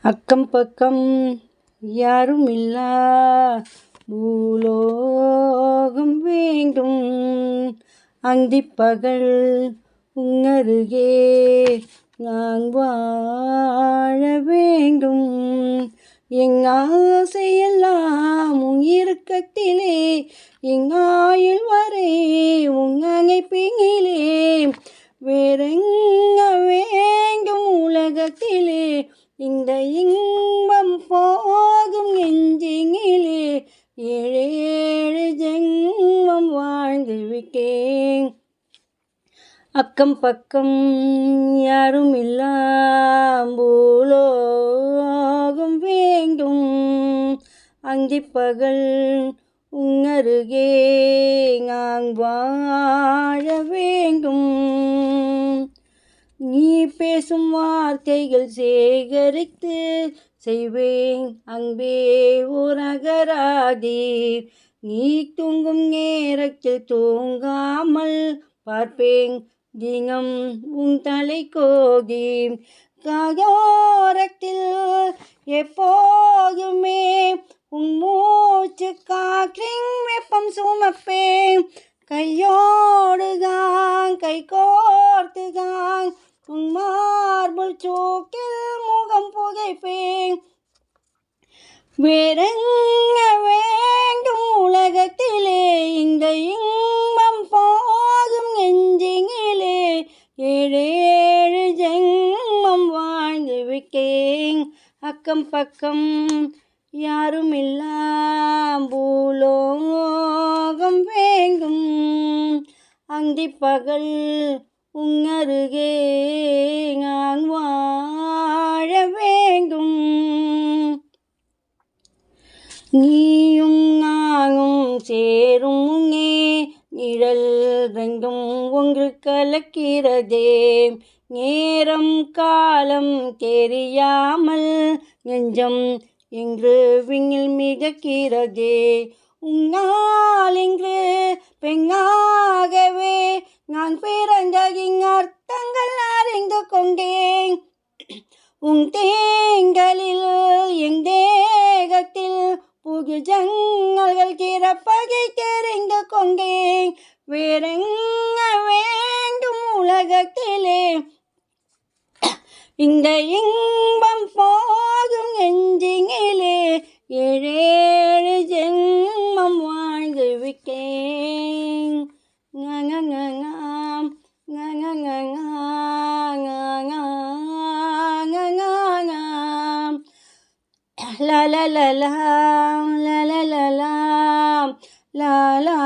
அக்கம் பக்கம் யாரும் இல்லா பூலோகம் வேண்டும். அந்திப்பகல் உங்கருகே நான் வாழ வேண்டும். எங் ஆசையெல்லாம் உன் இறுக்கத்திலே, எங் ஆயுள் வரை உன் அணைப்பினிலே. வேறெங்க வேண்டும் உலகத்திலே, இந்த இன்பம் போகும் நெஞ்சினிலே. ஏழேழு ஜென்மம் வாழ்ந்து விட்டேன். அக்கம் பக்கம் யாரும் இல்லா பூலோகம் வேண்டும். அந்திப்பகல் உன்னருகே நான் வாழ வேண்டும். நீ பேசும் வார்த்தைகள் சேகரித்து செய்வேன் அன்பே ஓர் அகராதி. நீ தூங்கும் நேரத்தில் தூங்காமல் பார்ப்பேன் தினம் உன் தலை கோதி. காயோரத்தில் எப்போதுமே உன் மூச்சு காற்றின் வெப்பம் சுமப்பேன். கையோடுதான் கை கோர்த்துதான் உன் மார்புள் சோக்கில் முகம் புகைப்பேன். வேறெங்க வேண்டும் உலகத்திலே, இந்த இன்பம் போதும் நெஞ்சினிலே. ஏழேழு ஜென்மம் வாழ்ந்து விட்டேன். அக்கம் பக்கம் யாரும் இல்லா பூலோகம் வேண்டும். அந்திப்பகல் உன்னருகே நான் வாழ வேண்டும். நீயும் நானும் சேரும் முன்னே நிழல் ரெண்டும் ஒன்று கலக்கிறதே. நேரம் காலம் தெரியாமல் நெஞ்சம் என்று விண்ணில் மிதக்கிறதே. உன்னால் இன்று பெண்ணாகவே நான் பிறந்ததின் அர்த்தங்கள் அறிந்து கொண்டேன். உன் தேங்களில் என் தேகத்தில் புது ஜன்னல்கள் திறப்பதை தெரிந்து கொண்டேன். வேறெங்க வேண்டும் உலகத்திலே, இந்த இன்பம் போதும் நெஞ்சினிலே. ஏழேழு ஜென்மம் வாழ்ந்து விட்டேன். la la la la la la la la la la